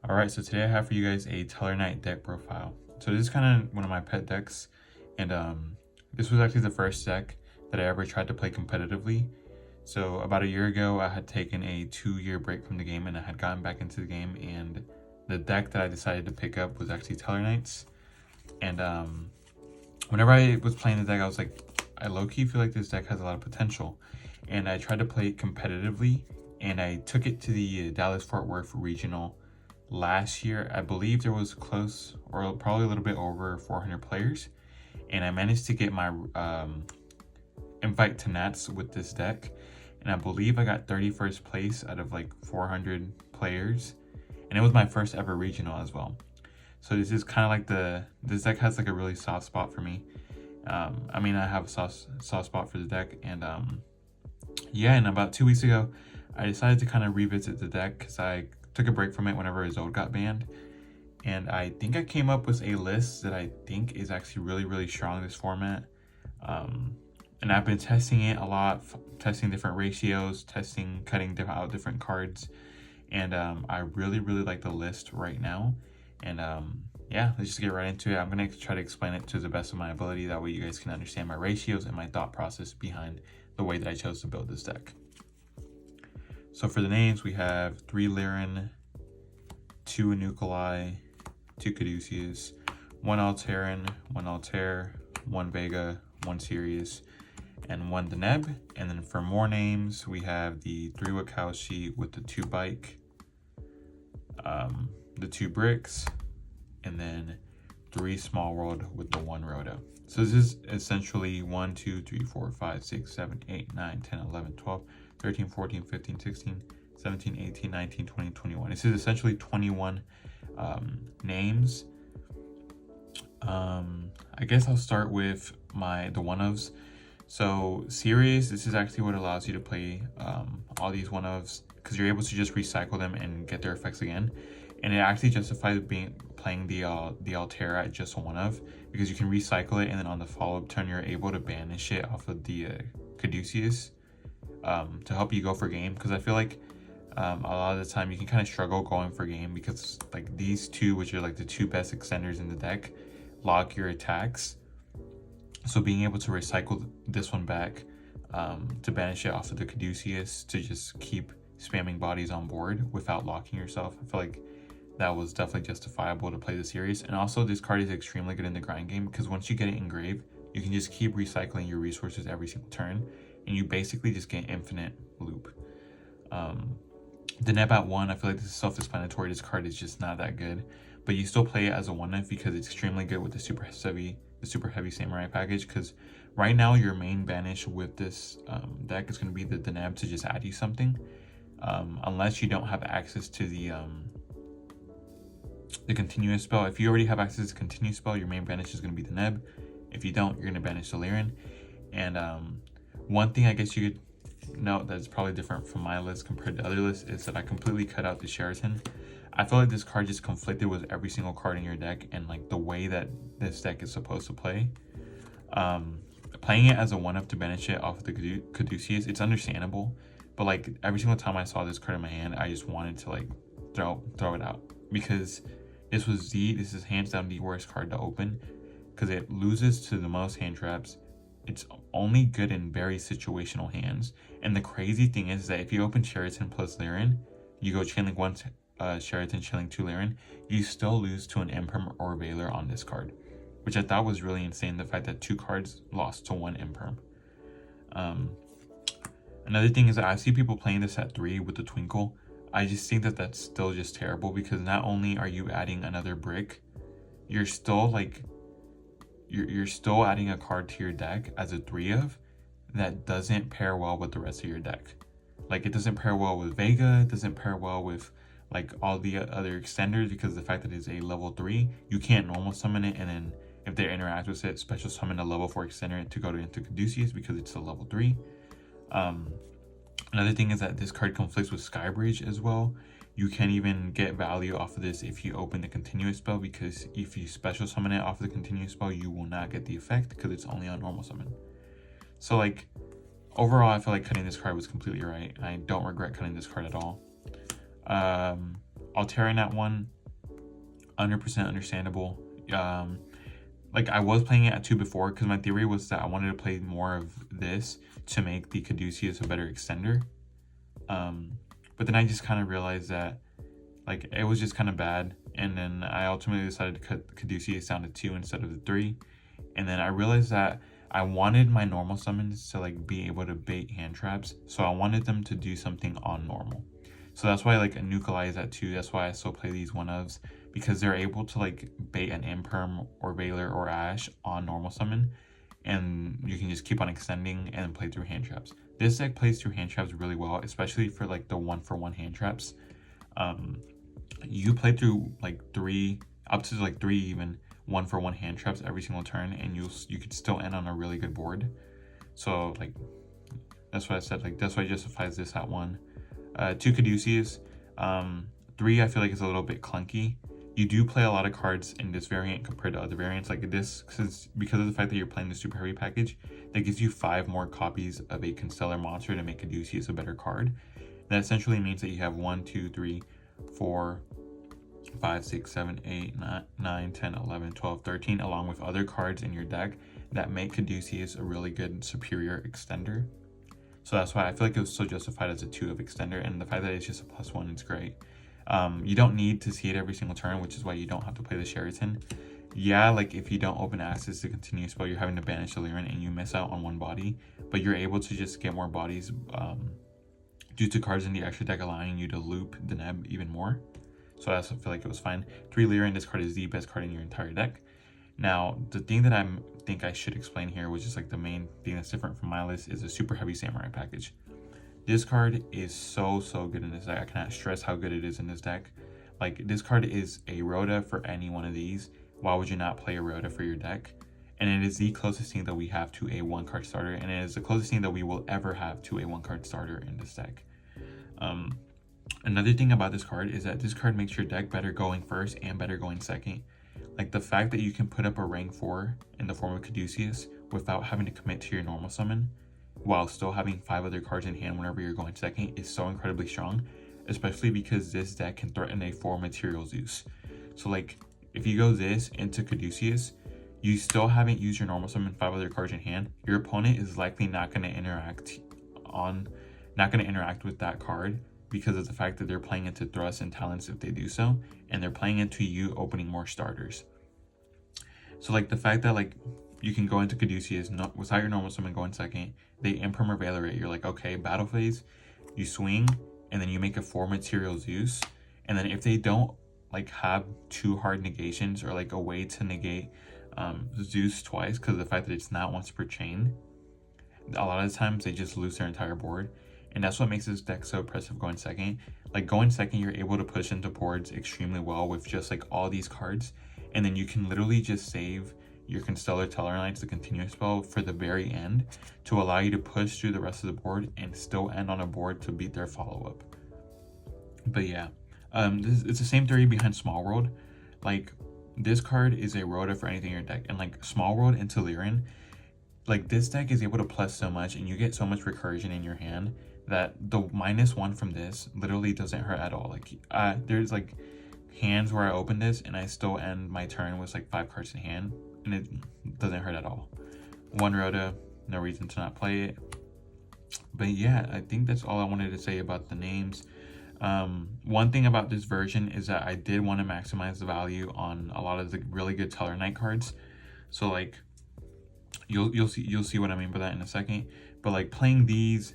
Alright, so today I have for you guys a Satellarknight deck profile. So this is kind of one of my pet decks, and this was actually the first deck that I ever tried to play competitively. So about a year ago, I had taken a 2-year break from the game, and I had gotten back into the game, and the deck that I decided to pick up was actually Satellarknights. And whenever I was playing the deck, I was like, I low-key feel like this deck has a lot of potential. And I tried to play it competitively, and I took it to the Dallas-Fort Worth Regional last year. I believe there was close, or probably a little bit over 400 players, and I managed to get my invite to Nats with this deck, and I believe I got 31st place out of like 400 players, and it was my first ever regional as well. So this is kind of like this deck has like a really soft spot for me. I mean, I have a soft spot for the deck, and yeah, and about 2 weeks ago, I decided to kind of revisit the deck because I took a break from it whenever Zod got banned, and I think I came up with a list that I think is actually really strong this format. And I've been testing it a lot, testing different ratios, cutting out different cards, and I really like the list right now. And yeah, let's just get right into it. I'm gonna try to explain it to the best of my ability, that way you guys can understand my ratios and my thought process behind the way that I chose to build this deck. So for the names, we have 3 Lyran, 2 Anukulai, 2 Caduceus, 1 Alteran, 1 Altair, 1 Vega, 1 Sirius, and 1 Deneb. And then for more names, we have the 3 Wakaushi with the 2 Bike, the 2 Bricks, and then 3 Small World with the 1 Roto. So this is essentially 1, 2, 3, 4, 5, 6, 7, 8, 9, 10, 11, 12, 13, 14, 15, 16, 17, 18, 19, 20, 21. This is essentially 21 names. I guess I'll start with the one-ofs. So Sirius, this is actually what allows you to play all these one-ofs, because you're able to just recycle them and get their effects again. And it actually justifies playing the Altair at just a one-of, because you can recycle it, and then on the follow-up turn, you're able to banish it off of the Caduceus to help you go for game. Because I feel like a lot of the time you can kind of struggle going for game, because like these two, which are like the 2 best extenders in the deck, lock your attacks. So being able to recycle this one back to banish it off of the Caduceus to just keep spamming bodies on board without locking yourself, I feel like that was definitely justifiable to play the series. And also, this card is extremely good in the grind game, because once you get it engraved, you can just keep recycling your resources every single turn, and you basically just get infinite loop. The Neb at 1, I feel like this is self-explanatory. This card is just not that good, but you still play it as a 1-F because it's extremely good with the super heavy samurai package. Because right now your main banish with this deck is going to be the Neb to just add you something, unless you don't have access to the continuous spell. If you already have access to continuous spell, your main banish is going to be the Neb. If you don't, you're going to banish the Lyran. And one thing I guess you could note that's probably different from my list compared to other lists is that I completely cut out the Sheraton. I feel like this card just conflicted with every single card in your deck, and like the way that this deck is supposed to play. Playing it as a 1-up to banish it off of the Caduceus, it's understandable, but like every single time I saw this card in my hand, I just wanted to like throw it out, because this is hands down the worst card to open, because it loses to the most hand traps. It's only good in very situational hands. And the crazy thing is that if you open Sheraton plus Lyran, you go Chainlink 1 Sheraton, Chainlink 2 Lyran, you still lose to an Imperm or Veiler on this card, which I thought was really insane, the fact that 2 cards lost to 1 Imperm. Another thing is that I see people playing this at 3 with the Twinkle. I just think that that's still just terrible, because not only are you adding another brick, you're still like you're still adding a card to your deck as a 3-of that doesn't pair well with the rest of your deck. Like, it doesn't pair well with Vega, it doesn't pair well with like all the other extenders, because the fact that it's a level 3, you can't normal summon it, and then if they interact with it, special summon a level 4 extender to go into Caduceus because it's a level 3. Another thing is that this card conflicts with Skybridge as well. You can't even get value off of this if you open the continuous spell, because if you special summon it off of the continuous spell, you will not get the effect because it's only on normal summon. So like, overall, I feel like cutting this card was completely right. I don't regret cutting this card at all. Satellarknight one, 100% understandable. Like I was playing it at 2 before because my theory was that I wanted to play more of this to make the Caduceus a better extender. But then I just kind of realized that like it was just kind of bad, and then I ultimately decided to cut Caduceus down to 2 instead of the 3. And then I realized that I wanted my normal summons to like be able to bait hand traps, so I wanted them to do something on normal. So that's why like a Nuclei is at 2. That's why I still play these one-ofs, because they're able to like bait an Imperm or Veiler or Ash on normal summon, and you can just keep on extending and play through hand traps. This deck plays through hand traps really well, especially for like the 1-for-1 hand traps. You play through like 3, up to like 3 even 1-for-1 hand traps every single turn, and you could still end on a really good board. So like that's what I said, like that's why it justifies this at 1. 2 Caduceus. 3 I feel like is a little bit clunky. You do play a lot of cards in this variant compared to other variants like this, because of the fact that you're playing the super heavy package that gives you 5 more copies of a Constellar monster to make Caduceus a better card. That essentially means that you have 1, 2, 3, 4, 5, 6, 7, 8, 9, 10, 11, 12, 13, along with other cards in your deck that make Caduceus a really good superior extender. So that's why I feel like it was so justified as a 2 of extender, and the fact that it's just a +1 is great. You don't need to see it every single turn, which is why you don't have to play the Sheraton. Yeah, like if you don't open access to continue spell, you're having to banish the Lyran and you miss out on 1 body, but you're able to just get more bodies due to cards in the extra deck allowing you to loop the Neb even more. So I also feel like it was fine. 3 Lyran, this card is the best card in your entire deck. Now, the thing that I think I should explain here, which is like the main thing that's different from my list, is a super heavy Samurai package. This card is so good in this deck. I cannot stress how good it is in this deck. Like, this card is a Rhoda for any one of these. Why would you not play a Rhoda for your deck? And it is the closest thing that we have to a 1-card starter, and it is the closest thing that we will ever have to a 1-card starter in this deck. Another thing about this card is that this card makes your deck better going first and better going second. Like, the fact that you can put up a rank 4 in the form of Caduceus without having to commit to your normal summon, while still having 5 other cards in hand whenever you're going second, is so incredibly strong, especially because this deck can threaten a 4 material Zeus. So like, if you go this into Caduceus, you still haven't used your normal summon, 5 other cards in hand, your opponent is likely not going to interact with that card, because of the fact that they're playing into thrusts and talents if they do so, and they're playing into you opening more starters. So like, the fact that like you can go into Caduceus without your normal summon going second, they Imperm or Veiler it, you're like, okay, battle phase, you swing, and then you make a 4 material Zeus, and then if they don't like have 2 hard negations or like a way to negate Zeus twice because of the fact that it's not once per chain, a lot of the times they just lose their entire board. And that's what makes this deck so impressive going second. Like, going second, you're able to push into boards extremely well with just like all these cards, and then you can literally just save your Constellar Tellarknights, the continuous spell, for the very end to allow you to push through the rest of the board and still end on a board to beat their follow-up. But yeah, it's the same theory behind Small World. Like, this card is a Rhoda for anything in your deck, and like Small World into Lyran, like this deck is able to plus so much and you get so much recursion in your hand that the -1 from this literally doesn't hurt at all. Like, there's like hands where I open this and I still end my turn with like 5 cards in hand, and it doesn't hurt at all. 1 Rhoda, no reason to not play it. But yeah, I think that's all I wanted to say about the names. One thing about this version is that I did want to maximize the value on a lot of the really good Satellarknight cards. So like, you'll see what I mean by that in a second. But like, playing these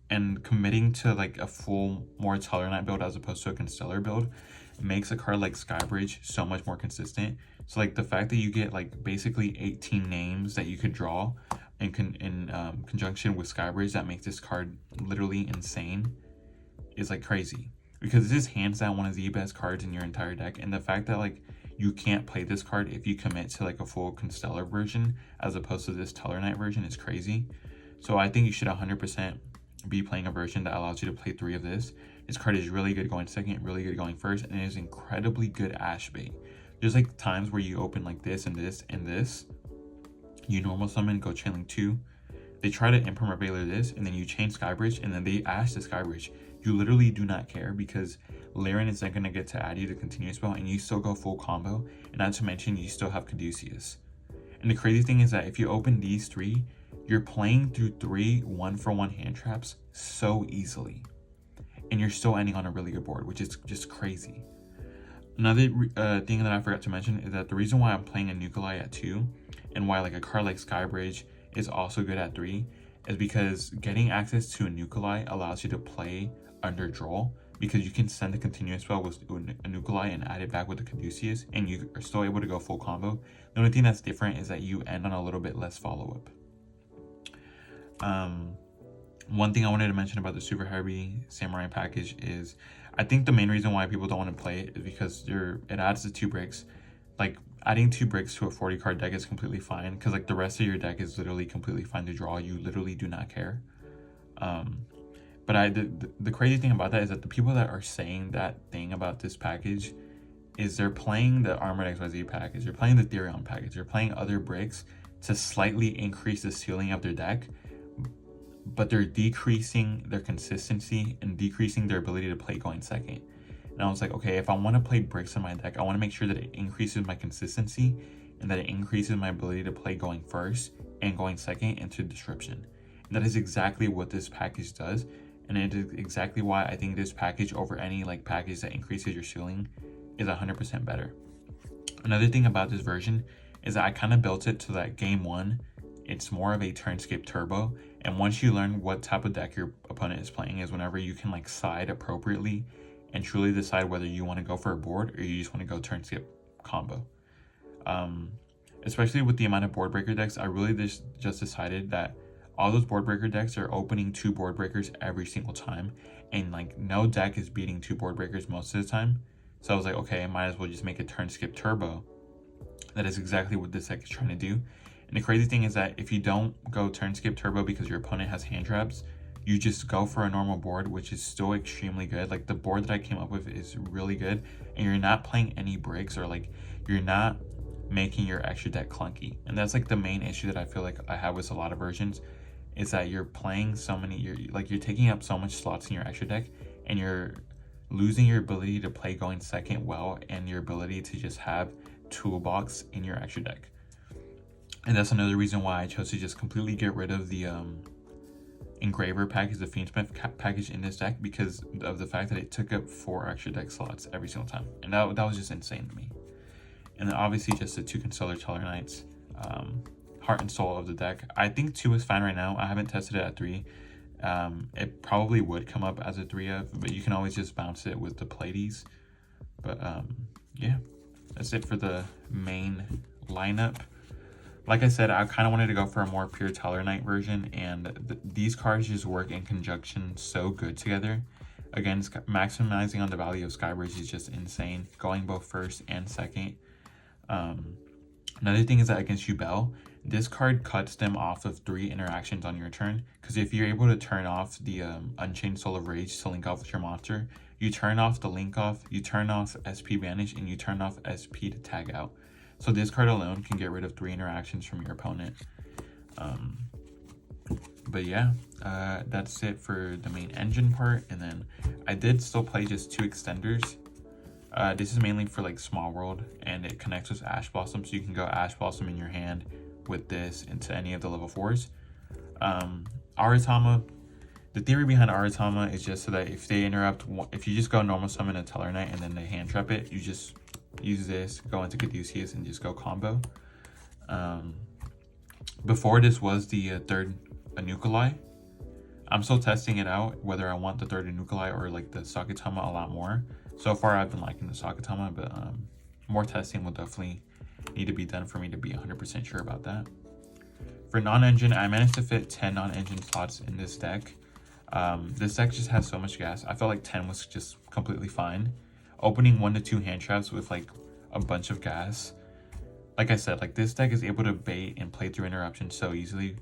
and committing to like a full more Satellarknight build as opposed to a Constellar build makes a card like Skybridge so much more consistent. So like, the fact that you get like basically 18 names that you could draw in conjunction with Skybridge, that makes this card literally insane, is like crazy, because this is hands down one of the best cards in your entire deck. And the fact that like you can't play this card if you commit to like a full Constellar version as opposed to this Tellarknight version is crazy. So I think you should 100% be playing a version that allows you to play 3 of this. This card is really good going second, really good going first, and it is incredibly good Ash bait. There's like times where you open like this and this and this, you normal summon, go Chainlink 2, they try to Imperm or Veiler this, and then you chain Skybridge, and then they Ash the Skybridge. you literally do not care because Lyran isn't going to get to add you to continuous spell, and you still go full combo, and not to mention you still have Caduceus. And the crazy thing is that if you open these 3, you're playing through 3 1-for-1 hand traps so easily, and you're still ending on a really good board, which is just crazy. Another thing that I forgot to mention is that the reason why I'm playing a Nuclei at 2, and why like a card like Skybridge is also good at 3, is because getting access to a Nuclei allows you to play under draw, because you can send a continuous spell with a Nuclei and add it back with a Caduceus, and you are still able to go full combo. The only thing that's different is that you end on a little bit less follow-up. One thing I wanted to mention about the Super Heavy Samurai package is, I think the main reason why people don't want to play it is because it adds the 2 bricks. Like, adding 2 bricks to a 40 card deck is completely fine, because like the rest of your deck is literally completely fine to draw. You literally do not care. But the crazy thing about that is that the people that are saying that thing about this package is they're playing the Armored XYZ package, they're playing the Therion package, they're playing other bricks to slightly increase the ceiling of their deck, but they're decreasing their consistency and decreasing their ability to play going second. And I was like, okay, if I want to play bricks in my deck, I want to make sure that it increases my consistency and that it increases my ability to play going first and going second into disruption. And that is exactly what this package does, and it is exactly why I think this package over any like package that increases your ceiling is 100% better. Another thing about this version is that I kind of built it so that game 1, it's more of a turn skip turbo, and once you learn what type of deck your opponent is playing is whenever you can like side appropriately and truly decide whether you want to go for a board or you just want to go turn skip combo. Especially with the amount of board breaker decks, I really just decided that all those board breaker decks are opening 2 board breakers every single time, and like no deck is beating 2 board breakers most of the time. So I was like, okay, I might as well just make a turn skip turbo. That is exactly what this deck is trying to do. And the crazy thing is that if you don't go turn skip turbo because your opponent has hand traps, you just go for a normal board, which is still extremely good. Like the board that I came up with is really good, and you're not playing any bricks, or like you're not making your extra deck clunky. And that's like the main issue that I feel like I have with a lot of versions, is that you're playing so many, you're taking up so much slots in your extra deck, and you're losing your ability to play going second well, and your ability to just have toolbox in your extra deck. And that's another reason why I chose to just completely get rid of the engraver package, the Fiendsmith package in this deck, because of the fact that it took up 4 extra deck slots every single time, and that was just insane to me. And then obviously just the 2 Constellar Satellarknights, heart and soul of the deck. I think 2 is fine right now. I haven't tested it at 3. It probably would come up as a 3F, but you can always just bounce it with the Pleiades. But yeah, that's it for the main lineup. Like I said, I kind of wanted to go for a more pure Satellarknight version, and these cards just work in conjunction so good together. Again, maximizing on the value of Skybridge is just insane, going both first and second. Another thing is that against Yugioh, this card cuts them off of 3 interactions on your turn, because if you're able to turn off the Unchained Soul of Rage to link off with your monster, you turn off the link off, you turn off SP Banish, and you turn off SP to tag out. So this card alone can get rid of 3 interactions from your opponent. But yeah, that's it for the main engine part. And then I did still play just 2 extenders. This is mainly for like Small World, and it connects with Ash Blossom, so you can go Ash Blossom in your hand with this into any of the level 4s. Aratama, the theory behind Aratama is just so that if they interrupt, if you just go normal summon a Satellarknight and then they hand trap it, you just use this, go into Caduceus, and just go combo. Before this was the 3rd Anukulai. I'm still testing it out, whether I want the 3rd Anukulai or like the Sakatama a lot more. So far I've been liking the Sakatama, but more testing will definitely need to be done for me to be 100% sure about that. For non-engine, I managed to fit 10 non-engine slots in this deck. This deck just has so much gas. I felt like 10 was just completely fine. Opening 1 to 2 hand traps with like a bunch of gas. Like I said, like this deck is able to bait and play through interruptions so easily.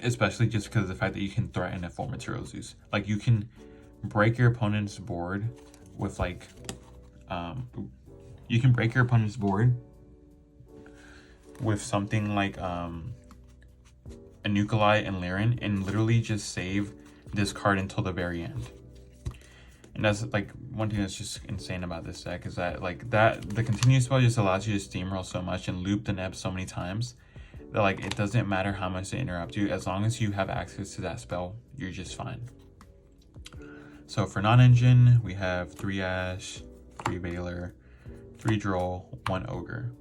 Especially just because of the fact that you can threaten a full material Zeus. Like you can break your opponent's board with like, you can break your opponent's board with something like Anukulai and Lyran, and literally just save discard until the very end. And that's like one thing that's just insane about this deck is that the continuous spell just allows you to steamroll so much and loop the neb so many times that like it doesn't matter how much they interrupt you, as long as you have access to that spell, you're just fine. So for non-engine, we have 3 Ash, 3 Veiler, 3 Droll, 1 Ogre.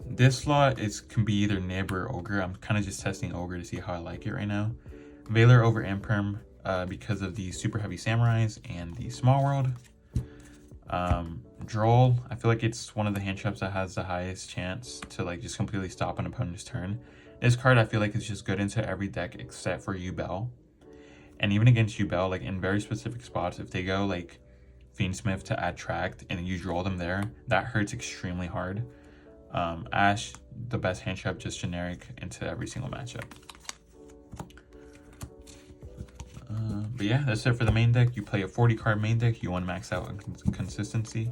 This slot can be either Nib or Ogre. I'm kind of just testing Ogre to see how I like it right now. Veiler over Imperm because of the super heavy samurais and the small world. Droll, I feel like it's one of the hand traps that has the highest chance to like just completely stop an opponent's turn. This card I feel like is just good into every deck except for Yugioh. And even against Yugioh, like in very specific spots, if they go like Fiendsmith to add Tract and you draw them there, that hurts extremely hard. Ash, the best hand trap, just generic into every single matchup. But yeah, that's it for the main deck. You play a 40 card main deck, you want to max out on consistency.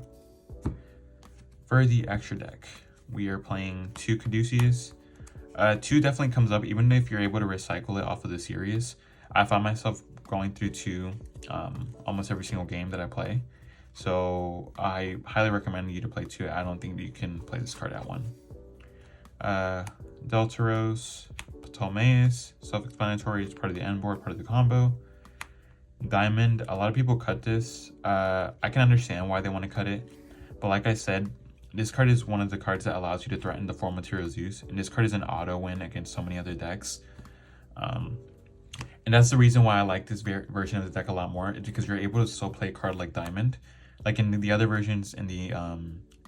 For the extra deck, we are playing 2 Caduceus. 2 definitely comes up, even if you're able to recycle it off of the series. I find myself going through 2 almost every single game that I play. So I highly recommend you to play 2. I don't think you can play this card at 1. Deltaros, Ptolemaeus, self-explanatory, it's part of the end board, part of the combo. Diamond, a lot of people cut this. I can understand why they want to cut it. But like I said, this card is one of the cards that allows you to threaten the 4 Material Zeus. And this card is an auto win against so many other decks. And that's the reason why I like this version of the deck a lot more. It's because you're able to still play a card like Diamond. Like in the other versions, in the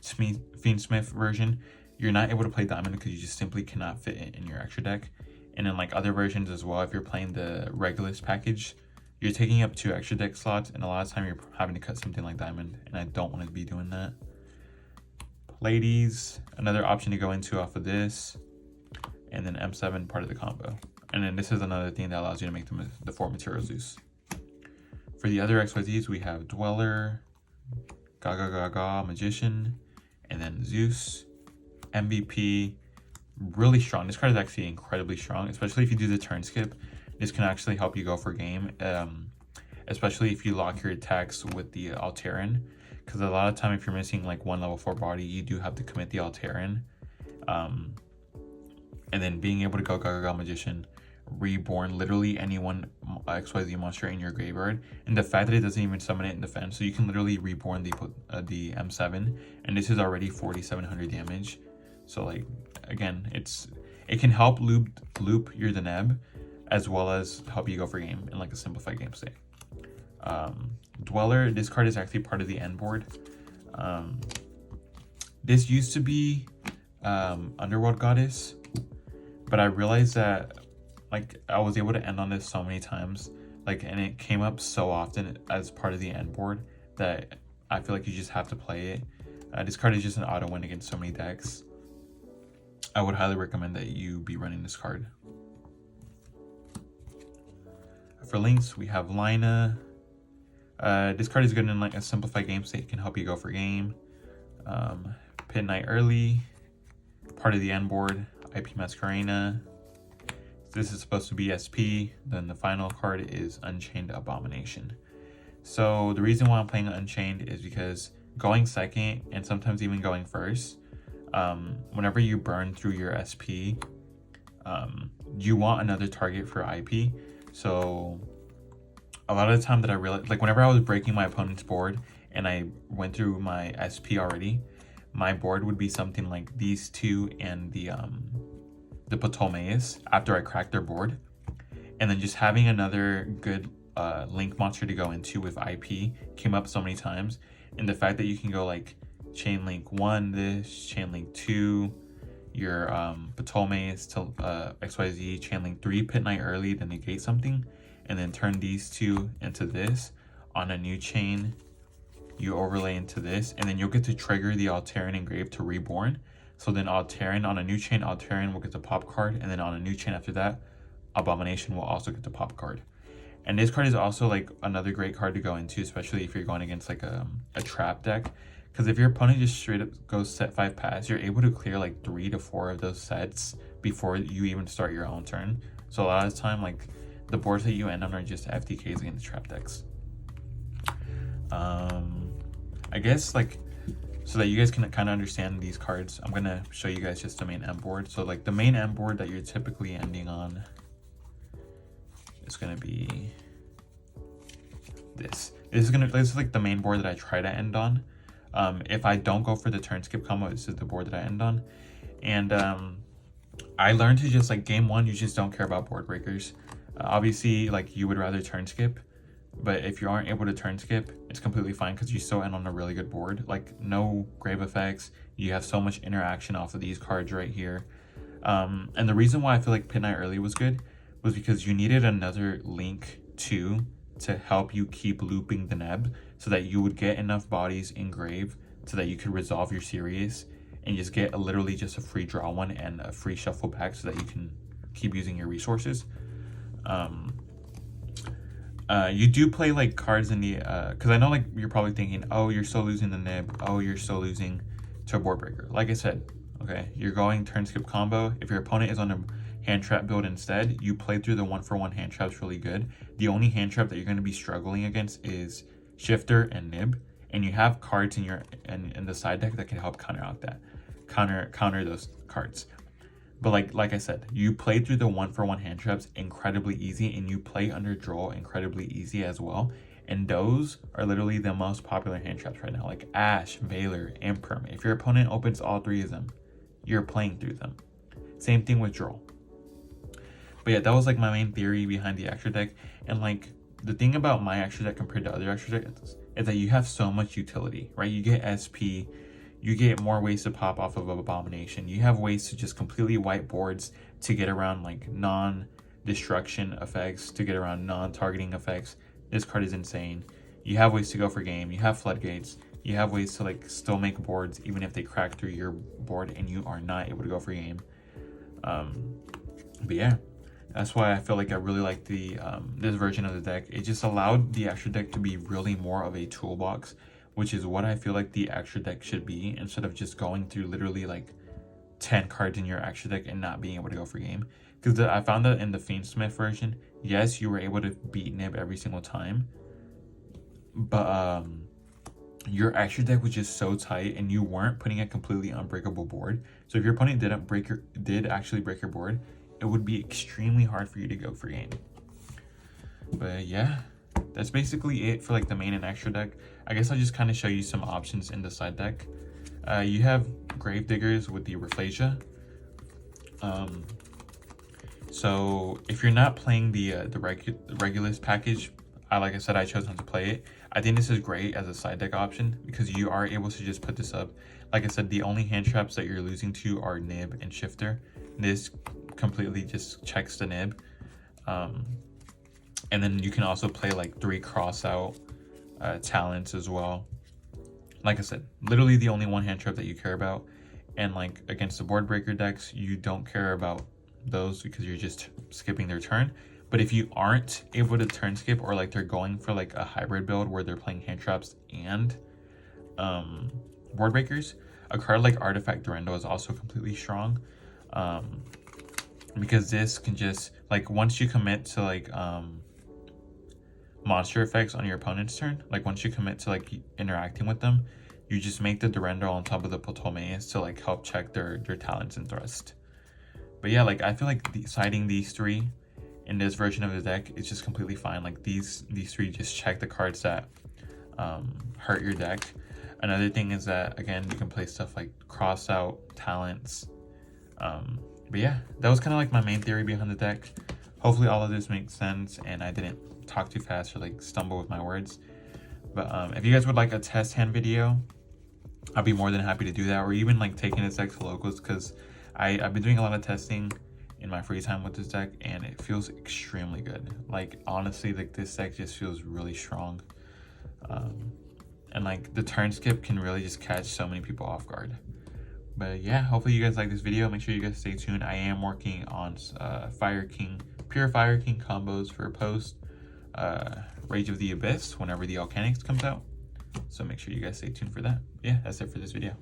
Fiendsmith version, you're not able to play Diamond because you just simply cannot fit it in your extra deck. And in like other versions as well, if you're playing the Regulus package, you're taking up 2 extra deck slots, and a lot of time you're having to cut something like Diamond, and I don't want to be doing that. Ladies, another option to go into off of this, and then M7, part of the combo. And then this is another thing that allows you to make the 4 Material Zeus. For the other XYZs, we have Dweller, Gaga Gaga, Magician, and then Zeus, MVP, really strong. This card is actually incredibly strong, especially if you do the turn skip. This can actually help you go for game, especially if you lock your attacks with the Alteran, because a lot of time if you're missing like 1 level 4 body, you do have to commit the Alteran. And then being able to go Gaga Magician, reborn literally any one XYZ monster in your graveyard, and the fact that it doesn't even summon it in defense, so you can literally reborn the M7, and this is already 4,700 damage. So like again, it can help loop your Deneb, as well as help you go for game in like a simplified game state. Dweller, this card is actually part of the end board. This used to be Underworld Goddess, but I realized that like I was able to end on this so many times, like, and it came up so often as part of the end board that I feel like you just have to play it. This card is just an auto win against so many decks. I would highly recommend that you be running this card. For links, we have Lina. This card is good in like a simplified game state. It can help you go for game. Pit Knight early, part of the end board. IP Masquerena. This is supposed to be SP. Then the final card is Unchained Abomination. So the reason why I'm playing Unchained is because going second and sometimes even going first, whenever you burn through your SP, you want another target for IP. So a lot of the time that I realized, like whenever I was breaking my opponent's board and I went through my SP already, my board would be something like these 2 and the Ptolemaeus after I cracked their board. And then just having another good link monster to go into with IP came up so many times. And the fact that you can go like chain link 1 this, chain link 2, your Ptolemaeus to XYZ, chain link 3, Pit Knight early, then negate something, and then turn these 2 into this on a new chain. You overlay into this, and then you'll get to trigger the Alteran Engrave to reborn. So then Alteran on a new chain, Alteran will get the pop card, and then on a new chain after that, Abomination will also get the pop card. And this card is also like another great card to go into, especially if you're going against like a trap deck. Because if your opponent just straight up goes set 5 pass, you're able to clear like 3 to 4 of those sets before you even start your own turn. So a lot of the time, like the boards that you end on are just FTKs against trap decks. I guess like, so that you guys can kind of understand these cards, I'm gonna show you guys just the main end board. So like the main end board that you're typically ending on is gonna be this. This is like the main board that I try to end on. If I don't go for the turn skip combo, this is the board that I end on. And I learned to just like game one, you just don't care about board breakers. Obviously, like you would rather turn skip, but if you aren't able to turn skip, it's completely fine because you still end on a really good board. Like no grave effects, you have so much interaction off of these cards right here. And the reason why I feel like Pit Knight early was good was because you needed another link to help you keep looping the Neb, so that you would get enough bodies in grave so that you could resolve your series and just get literally just a free draw one and a free shuffle back so that you can keep using your resources. You do play like cards in the because I know like you're probably thinking, oh, you're still losing the Nib, oh, you're still losing to a board breaker. Like I said, okay, you're going turn skip combo. If your opponent is on a hand trap build instead, you play through the 1-for-1 hand traps really good. The only hand trap that you're going to be struggling against is Shifter and Nib, and you have cards in your in the side deck that can help counteract that, counter those cards. But like I said, you play through the 1-for-1 hand traps incredibly easy, and you play under draw incredibly easy as well. And those are literally the most popular hand traps right now, like Ash, Valor, Imperm. If your opponent opens all three of them, you're playing through them. Same thing with draw. But yeah, that was like my main theory behind the extra deck. And like the thing about my extra deck compared to other extra decks is that you have so much utility, right? You get SP, you get more ways to pop off of Abomination. You have ways to just completely wipe boards to get around like non-destruction effects, to get around non-targeting effects. This card is insane. You have ways to go for game. You have floodgates. You have ways to like still make boards even if they crack through your board and you are not able to go for game. But yeah, that's why I feel like I really like the this version of the deck. It just allowed the extra deck to be really more of a toolbox, which is what I feel like the extra deck should be, instead of just going through literally like 10 cards in your extra deck and not being able to go for game. Because I found that in the Fiendsmith version, yes, you were able to beat Nib every single time, but your extra deck was just so tight and you weren't putting a completely unbreakable board. So if your opponent did actually break your board, it would be extremely hard for you to go for game. But yeah, that's basically it for like the main and extra deck. I guess I'll just kind of show you some options in the side deck. You have Gravediggers with the Rafflesia. So if you're not playing the Regulus package, like I said, I chose not to play it. I think this is great as a side deck option because you are able to just put this up. Like I said, the only hand traps that you're losing to are Nib and Shifter. This completely just checks the Nib. And then you can also play like 3 cross out talents as well. Like I said, literally the only one hand trap that you care about. And like against the board breaker decks, you don't care about those because you're just skipping their turn. But if you aren't able to turn skip, or like they're going for like a hybrid build where they're playing hand traps and board breakers, a card like Artifact Durendo is also completely strong. Because this can just like, once you commit to like monster effects on your opponent's turn, like once you commit to like interacting with them, you just make the Durendo on top of the Ptolemies to like help check their talents and thrust. But yeah, like I feel like siding these 3 in this version of the deck is just completely fine. Like these 3 just check the cards that hurt your deck. Another thing is that, again, you can play stuff like cross out talents. But yeah, that was kind of like my main theory behind the deck. Hopefully all of this makes sense and I didn't talk too fast or like stumble with my words. But if you guys would like a test hand video, I'd be more than happy to do that, or even like taking this deck to locals, because I've been doing a lot of testing in my free time with this deck and it feels extremely good. Like honestly, like this deck just feels really strong. And like the turn skip can really just catch so many people off guard. But yeah, hopefully you guys like this video. Make sure you guys stay tuned. I am working on pure Fire King combos for post Rage of the Abyss whenever the Alchanics comes out. So make sure you guys stay tuned for that. Yeah, that's it for this video.